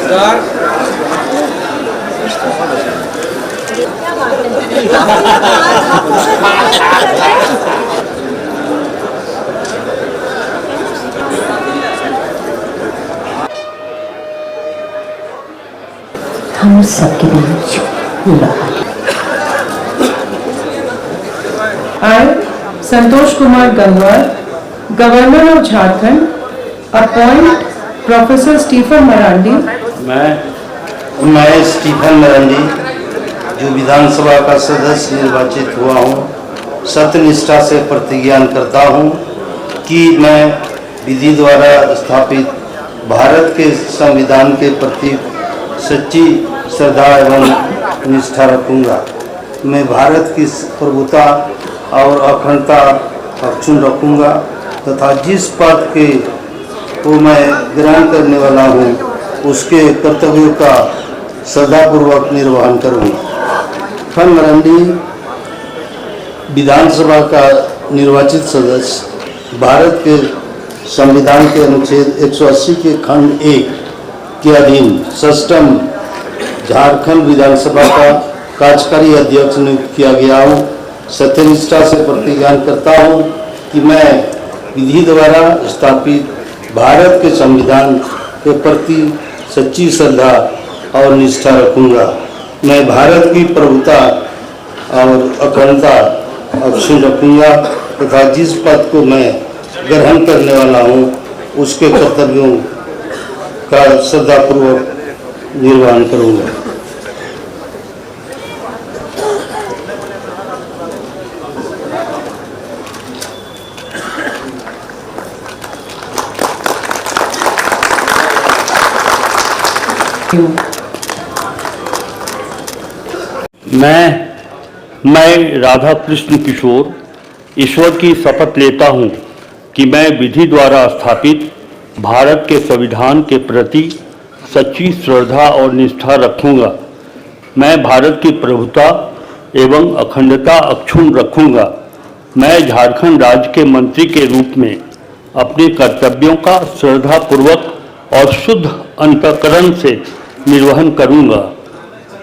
हम सबके बीच I, Santosh Kumar Gangwar, Governor of Jharkhand, appoint Professor Stephen Marandi. मैं Stephen Marandi जो विधानसभा का सदस्य निर्वाचित हुआ हूँ, सत्यनिष्ठा से प्रतिज्ञा करता हूँ कि मैं विधि द्वारा स्थापित भारत के संविधान के प्रति सच्ची श्रद्धा एवं निष्ठा रखूँगा। मैं भारत की प्रभुता और अखंडता अक्षुण्ण रखूँगा तथा जिस पद को मैं ग्रहण करने वाला हूँ उसके कर्तव्यों का श्रद्धापूर्वक निर्वहन करूँगा। स्टीफन मरांडी विधानसभा का निर्वाचित सदस्य, भारत के संविधान के अनुच्छेद 180 के खंड 1 के अधीन षष्ठम झारखंड विधानसभा का कार्यकारी अध्यक्ष नियुक्त किया गया हूँ। सत्यनिष्ठा से प्रतिज्ञा करता हूँ कि मैं विधि द्वारा स्थापित भारत के संविधान के प्रति सच्ची श्रद्धा और निष्ठा रखूँगा। मैं भारत की प्रभुता और अखंडता अक्षुण्ण रखूँगा तथा जिस पद को मैं ग्रहण करने वाला हूँ उसके कर्तव्यों का श्रद्धापूर्वक निर्वहन करूँगा। मैं राधा कृष्ण किशोर ईश्वर की शपथ लेता हूँ कि मैं विधि द्वारा स्थापित भारत के संविधान के प्रति सच्ची श्रद्धा और निष्ठा रखूँगा। मैं भारत की प्रभुता एवं अखंडता अक्षुण्ण रखूँगा। मैं झारखंड राज्य के मंत्री के रूप में अपने कर्तव्यों का श्रद्धापूर्वक और शुद्ध अंतःकरण से निर्वहन करूँगा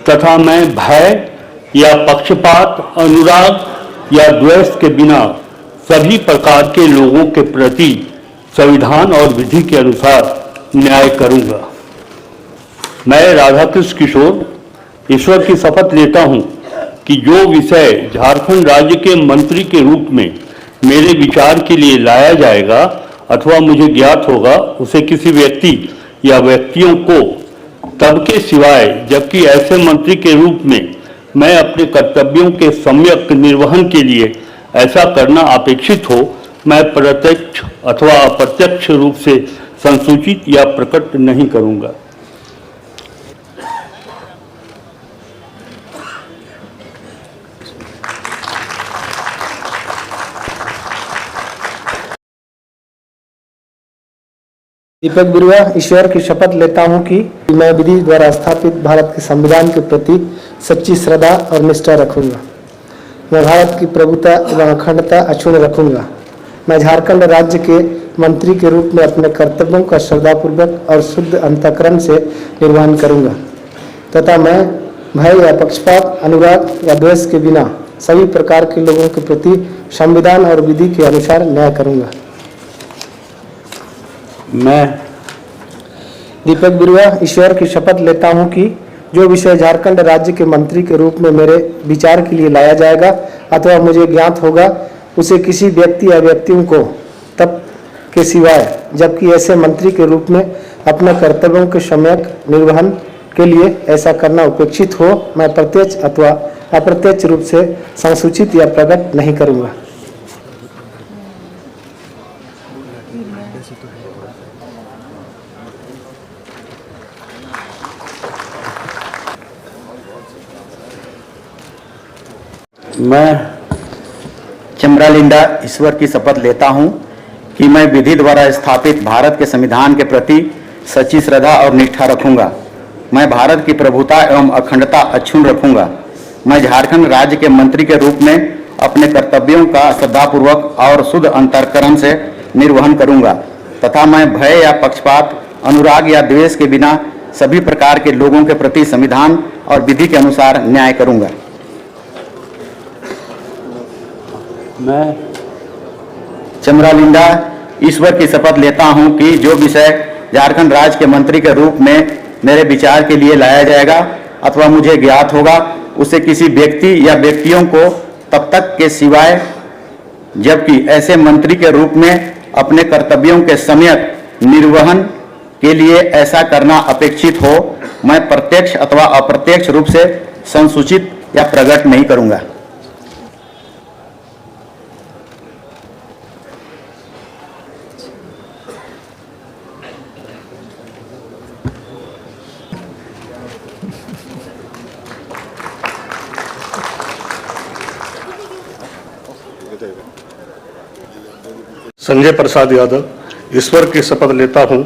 तथा मैं भय या पक्षपात, अनुराग या द्वेष के बिना सभी प्रकार के लोगों के प्रति संविधान और विधि के अनुसार न्याय करूँगा। मैं राधाकृष्ण किशोर ईश्वर की शपथ लेता हूँ कि जो विषय झारखंड राज्य के मंत्री के रूप में मेरे विचार के लिए लाया जाएगा अथवा मुझे ज्ञात होगा उसे किसी व्यक्ति या व्यक्तियों को तब के सिवाय जबकि ऐसे मंत्री के रूप में मैं अपने कर्तव्यों के सम्यक निर्वहन के लिए ऐसा करना अपेक्षित हो, मैं प्रत्यक्ष अथवा अप्रत्यक्ष रूप से संसूचित या प्रकट नहीं करूँगा। दीपक बिरुआ ईश्वर की शपथ लेता हूं कि मैं विधि द्वारा स्थापित भारत के संविधान के प्रति सच्ची श्रद्धा और निष्ठा रखूंगा। मैं भारत की प्रभुता एवं अखंडता अक्षुण्ण रखूंगा। मैं झारखंड राज्य के मंत्री के रूप में अपने कर्तव्यों का श्रद्धापूर्वक और शुद्ध अंतःकरण से निर्वहन करूंगा तथा मैं भय या पक्षपात, अनुराग या द्वेष के बिना सभी प्रकार के लोगों के प्रति संविधान और विधि के अनुसार न्याय करूंगा। मैं दीपक बिरुआ ईश्वर की शपथ लेता हूं कि जो विषय झारखंड राज्य के मंत्री के रूप में मेरे विचार के लिए लाया जाएगा अथवा मुझे ज्ञात होगा उसे किसी व्यक्ति या व्यक्तियों को तब के सिवाय जबकि ऐसे मंत्री के रूप में अपने कर्तव्यों के सम्यक निर्वहन के लिए ऐसा करना अपेक्षित हो, मैं प्रत्यक्ष अथवा अप्रत्यक्ष रूप से संसूचित या प्रकट नहीं करूँगा। मैं चमरालिंडा ईश्वर की शपथ लेता हूं कि मैं विधि द्वारा स्थापित भारत के संविधान के प्रति सच्ची श्रद्धा और निष्ठा रखूंगा। मैं भारत की प्रभुता एवं अखंडता अक्षुण्ण रखूंगा। मैं झारखंड राज्य के मंत्री के रूप में अपने कर्तव्यों का श्रद्धापूर्वक और शुद्ध अंतःकरण से निर्वहन करूंगा तथा मैं भय या पक्षपात, अनुराग या द्वेष के बिना सभी प्रकार के लोगों के प्रति संविधान और विधि के अनुसार न्याय करूंगा। मैं चमरालिंदा ईश्वर की शपथ लेता हूं कि जो विषय झारखंड राज्य के मंत्री के रूप में मेरे विचार के लिए लाया जाएगा अथवा मुझे ज्ञात होगा, उसे किसी व्यक्ति या व्यक्तियों को तब तक के सिवाय जबकि ऐसे मंत्री के रूप में अपने कर्तव्यों के सम्यक निर्वहन के लिए ऐसा करना अपेक्षित हो, मैं प्रत्यक्ष अथवा अप्रत्यक्ष रूप से संसूचित या प्रकट नहीं करूंगा। संजय प्रसाद यादव ईश्वर की शपथ लेता हूं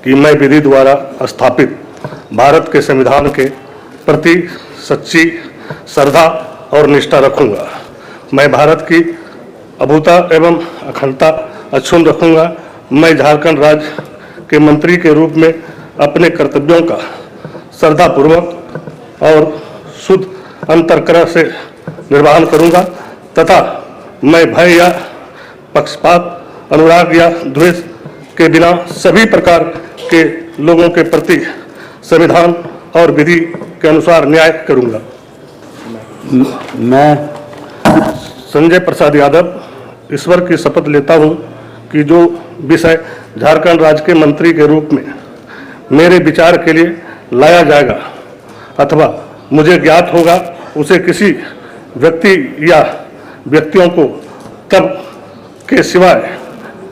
कि मैं विधि द्वारा स्थापित भारत के संविधान के प्रति सच्ची श्रद्धा और निष्ठा रखूंगा। मैं भारत की अभूता एवं अखंडता अक्षुण्ण रखूंगा। मैं झारखंड राज्य के मंत्री के रूप में अपने कर्तव्यों का श्रद्धापूर्वक और शुद्ध अंतःकरण से निर्वहन करूंगा तथा मैं भय या पक्षपात, अनुराग या द्वेष के बिना सभी प्रकार के लोगों के प्रति संविधान और विधि के अनुसार न्याय करूंगा। मैं संजय प्रसाद यादव ईश्वर की शपथ लेता हूं कि जो विषय झारखंड राज्य के मंत्री के रूप में मेरे विचार के लिए लाया जाएगा अथवा मुझे ज्ञात होगा, उसे किसी व्यक्ति या व्यक्तियों को तब के सिवाय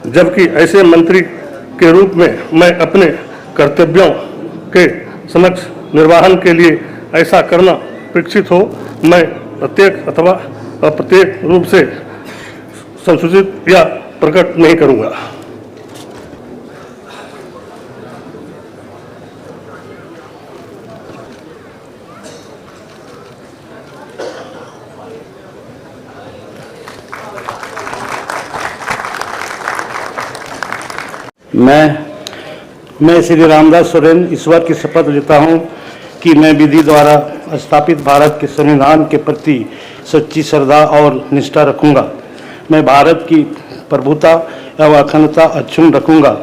जबकि ऐसे मंत्री के रूप में मैं अपने कर्तव्यों के समक्ष निर्वहन के लिए ऐसा करना अपेक्षित हो, मैं प्रत्यक्ष अथवा अप्रत्यक्ष रूप से संसूचित या प्रकट नहीं करूंगा। मैं श्री रामदास सोरेन ईश्वर की शपथ लेता हूं कि मैं विधि द्वारा स्थापित भारत के संविधान के प्रति सच्ची श्रद्धा और निष्ठा रखूंगा। मैं भारत की प्रभुता एवं अखंडता अक्षुण्ण रखूंगा।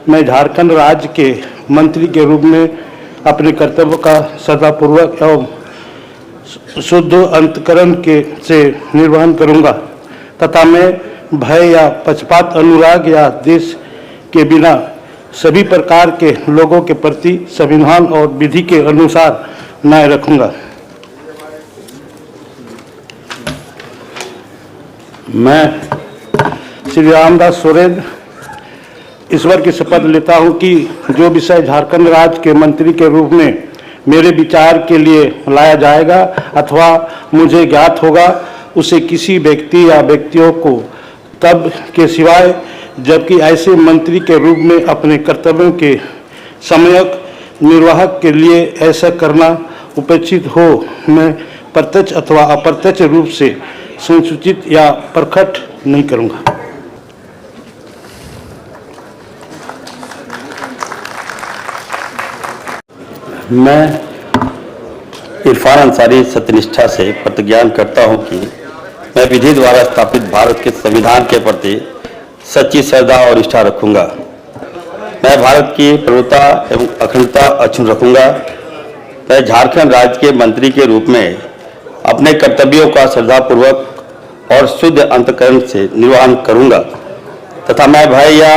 मैं झारखंड राज्य के मंत्री के रूप में अपने कर्तव्य का श्रद्धापूर्वक एवं शुद्ध अंतःकरण से निर्वहन करूंगा तथा मैं भय या पक्षपात, अनुराग या द्वेष के बिना सभी प्रकार के लोगों के प्रति संविधान और विधि के अनुसार न्याय रखूंगा। मैं श्री रामदास सोरेन ईश्वर की शपथ लेता हूं कि जो विषय झारखंड राज्य के मंत्री के रूप में मेरे विचार के लिए लाया जाएगा अथवा मुझे ज्ञात होगा, उसे किसी व्यक्ति या व्यक्तियों को तब के सिवाय जबकि ऐसे मंत्री के रूप में अपने कर्तव्यों के सम्यक निर्वाहक के लिए ऐसा करना अपेक्षित हो, मैं प्रत्यक्ष अथवा अप्रत्यक्ष रूप से संसूचित या प्रकट नहीं करूंगा। मैं इरफान अंसारी सत्यनिष्ठा से प्रतिज्ञान करता हूं कि मैं विधि द्वारा स्थापित भारत के संविधान के प्रति सच्ची श्रद्धा और निष्ठा रखूंगा। मैं भारत की प्रभुता एवं अखंडता अक्षुण्ण रखूंगा। मैं झारखंड राज्य के मंत्री के रूप में अपने कर्तव्यों का श्रद्धापूर्वक और शुद्ध अंतःकरण से निर्वहन करूंगा तथा मैं भय या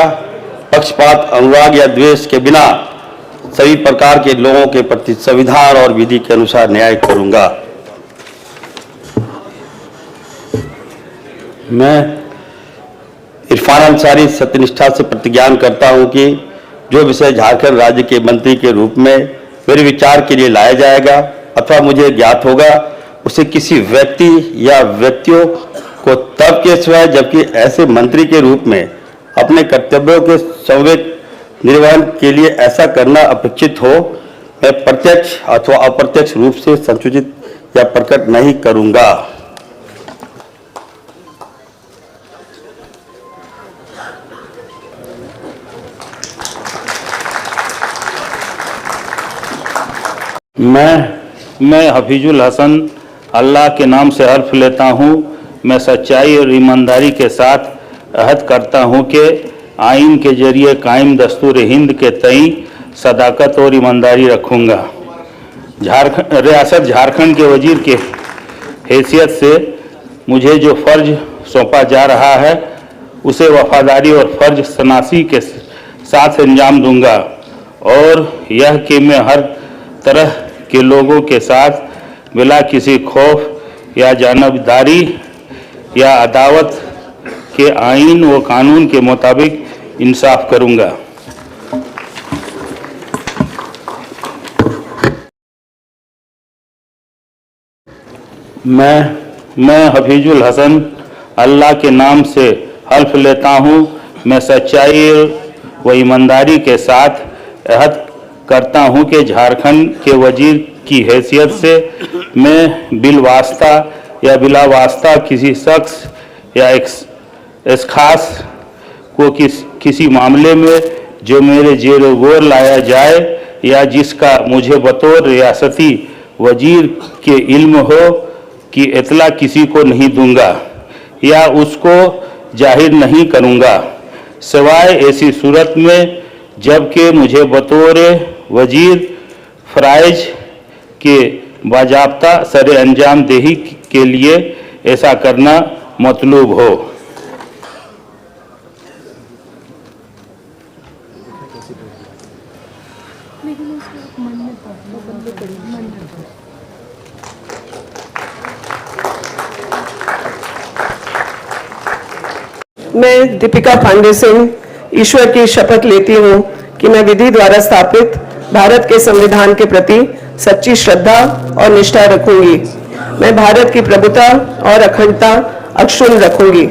पक्षपात, अनुराग या द्वेष के बिना सभी प्रकार के लोगों के प्रति संविधान और विधि के अनुसार न्याय करूंगा। मैं इरफान अंसारी सत्यनिष्ठा से प्रतिज्ञान करता हूं कि जो विषय झारखंड राज्य के मंत्री के रूप में मेरे विचार के लिए लाया जाएगा अथवा मुझे ज्ञात होगा, उसे किसी व्यक्ति या व्यक्तियों को तब के सिवाय जबकि ऐसे मंत्री के रूप में अपने कर्तव्यों के सम्यक निर्वहन के लिए ऐसा करना अपेक्षित हो, मैं प्रत्यक्ष अथवा अप्रत्यक्ष रूप से संसूचित या प्रकट नहीं करूंगा। मैं हफीजुल हसन अल्लाह के नाम से हल्फ लेता हूँ, मैं सच्चाई और ईमानदारी के साथ अहद करता हूँ कि आइन के जरिए कायम दस्तूर हिंद के तई सदाकत और ईमानदारी रखूँगा। रियासत झारखंड के वजीर के हैसियत से मुझे जो फ़र्ज सौंपा जा रहा है उसे वफादारी और फ़र्ज शनासी के साथ अंजाम दूंगा और यह कि मैं हर तरह के लोगों के साथ बिला किसी खौफ या जानबदारी या अदावत के आइन व कानून के मुताबिक इंसाफ करूंगा। मैं हफीजुल हसन अल्लाह के नाम से हल्फ लेता हूँ, मैं सच्चाई व ईमानदारी के साथ अहद करता हूँ कि झारखंड के वजीर की हैसियत से मैं बिलवास्ता या बिला वास्ता किसी शख्स या एक खास को किसी मामले में जो मेरे जेर गौर लाया जाए या जिसका मुझे बतौर रियासती वजीर के इल्म हो कि इतला किसी को नहीं दूंगा या उसको जाहिर नहीं करूंगा, सिवाय ऐसी सूरत में जबकि मुझे बतौर वजीर फ़राइज के बाजाब्ता सरे अंजाम देही के लिए ऐसा करना मतलूब हो। मैं दीपिका पांडे सिंह ईश्वर की शपथ लेती हूँ कि मैं विधि द्वारा स्थापित भारत के संविधान के प्रति सच्ची श्रद्धा और निष्ठा रखूंगी। मैं भारत की प्रभुता और अखंडता अक्षुण्ण रखूंगी।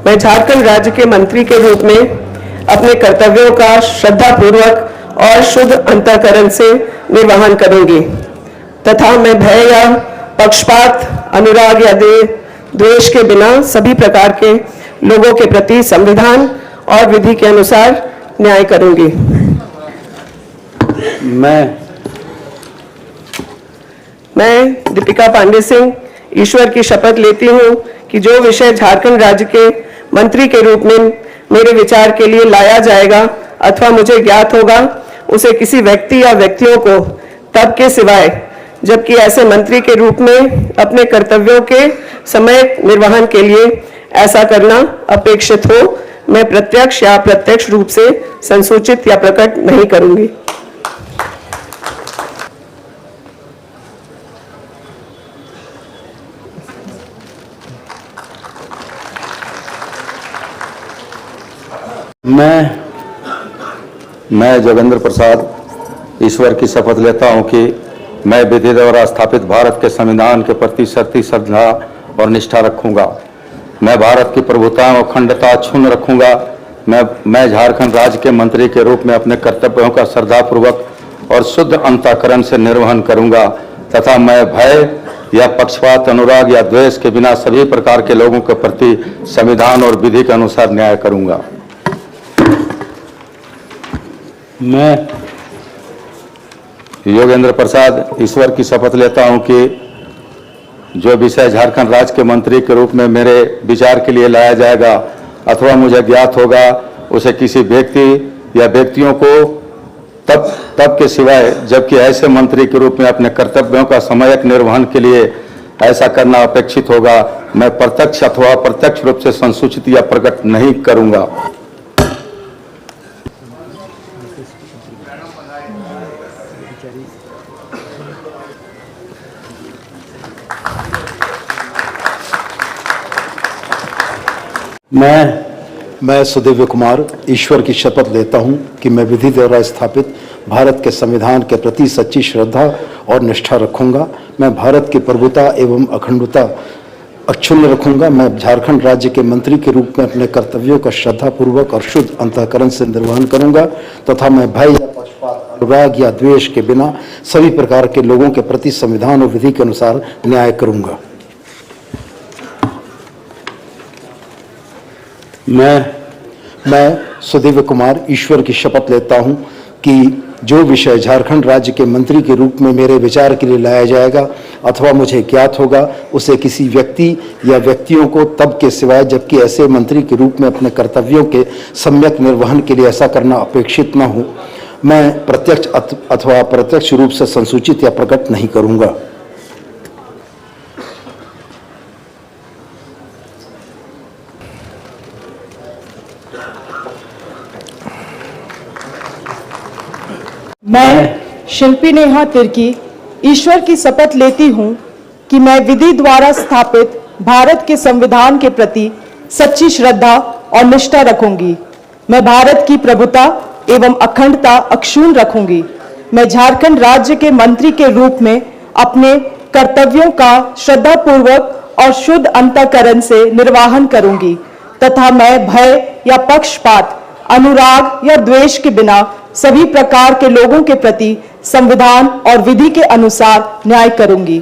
मैं झारखंड राज्य के मंत्री के रूप में अपने कर्तव्यों का श्रद्धापूर्वक और शुद्ध अंतःकरण से निर्वहन करूंगी तथा मैं भय या पक्षपात, अनुराग या द्वेष के बिना सभी प्रकार के लोगों के प्रति संविधान और विधि के अनुसार न्याय करूंगी। मैं दीपिका पांडे सिंह ईश्वर की शपथ लेती हूं कि जो विषय झारखंड राज्य के मंत्री के रूप में मेरे विचार के लिए लाया जाएगा अथवा मुझे ज्ञात होगा उसे किसी व्यक्ति या व्यक्तियों को तब के सिवाय जबकि ऐसे मंत्री के रूप में अपने कर्तव्यों के समय निर्वहन के लिए ऐसा करना अपेक्षित हो मैं प्रत्यक्ष या अप्रत्यक्ष रूप से संसूचित या प्रकट नहीं करूंगी। मैं जोगेंद्र प्रसाद ईश्वर की शपथ लेता हूं कि मैं विधि द्वारा स्थापित भारत के संविधान के प्रति सच्ची श्रद्धा और निष्ठा रखूंगा। मैं भारत की प्रभुता और अखंडता अक्षुण्ण रखूंगा। मैं झारखंड राज्य के मंत्री के रूप में अपने कर्तव्यों का श्रद्धापूर्वक और शुद्ध अंतःकरण से निर्वहन करूंगा तथा मैं भय या पक्षपात, अनुराग या द्वेष के बिना सभी प्रकार के लोगों के प्रति संविधान और विधि के अनुसार न्याय करूंगा। मैं योगेंद्र प्रसाद ईश्वर की शपथ लेता हूं कि जो विषय झारखंड राज्य के मंत्री के रूप में मेरे विचार के लिए लाया जाएगा अथवा मुझे ज्ञात होगा उसे किसी व्यक्ति या व्यक्तियों को तब के सिवाय जबकि ऐसे मंत्री के रूप में अपने कर्तव्यों का समयक निर्वहन के लिए ऐसा करना अपेक्षित होगा मैं प्रत्यक्ष अथवा अप्रत्यक्ष रूप से संसूचित या प्रकट नहीं करूंगा। मैं सुदेव कुमार ईश्वर की शपथ लेता हूं कि मैं विधि द्वारा स्थापित भारत के संविधान के प्रति सच्ची श्रद्धा और निष्ठा रखूंगा। मैं भारत की प्रभुता एवं अखंडता अक्षुण्ण रखूंगा। मैं झारखंड राज्य के मंत्री के रूप में अपने कर्तव्यों का श्रद्धापूर्वक और शुद्ध अंतःकरण से निर्वहन करूंगा तथा मैं भय या पक्षपात, अनुराग या द्वेष के बिना सभी प्रकार के लोगों के प्रति संविधान और विधि के अनुसार न्याय करूंगा। मैं सुदेव कुमार ईश्वर की शपथ लेता हूं कि जो विषय झारखंड राज्य के मंत्री के रूप में मेरे विचार के लिए लाया जाएगा अथवा मुझे ज्ञात होगा, उसे किसी व्यक्ति या व्यक्तियों को तब के सिवाय जबकि ऐसे मंत्री के रूप में अपने कर्तव्यों के सम्यक निर्वहन के लिए ऐसा करना अपेक्षित न हो, मैं प्रत्यक्ष अथवा अप्रत्यक्ष रूप से संसूचित या प्रकट नहीं करूंगा। मैं शिल्पी नेहा तिर्की ईश्वर की शपथ लेती हूँ कि मैं विधि द्वारा स्थापित भारत के संविधान के प्रति सच्ची श्रद्धा और निष्ठा रखूंगी। मैं भारत की प्रभुता एवं अखंडता अक्षुण्ण रखूंगी। मैं झारखंड राज्य के मंत्री के रूप में अपने कर्तव्यों का श्रद्धापूर्वक और शुद्ध अंतःकरण से निर्वाहन करूंगी तथा मैं भय या पक्षपात, अनुराग या द्वेष के बिना सभी प्रकार के लोगों के प्रति संविधान और विधि के अनुसार न्याय करूंगी।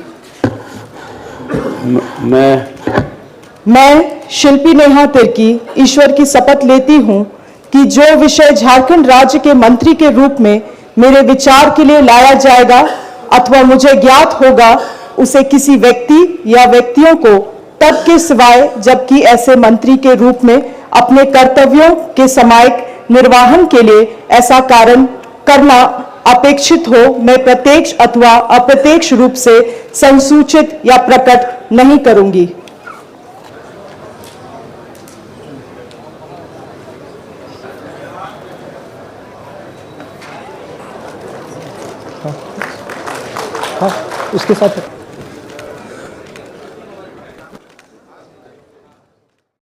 मैं शिल्पी नेहा तिर्की ईश्वर की शपथ लेती हूं कि जो विषय झारखंड राज्य के मंत्री के रूप में मेरे विचार के लिए लाया जाएगा अथवा मुझे ज्ञात होगा, उसे किसी व्यक्ति या व्यक्तियों को तब के सिवाय जबकि ऐसे मंत्री के रूप में अपने कर्तव्यों के समायिक निर्वाहन के लिए ऐसा कारण करना अपेक्षित हो, मैं प्रत्यक्ष अथवा अप्रत्यक्ष रूप से संसूचित या प्रकट नहीं करूंगी। हाँ, उसके साथ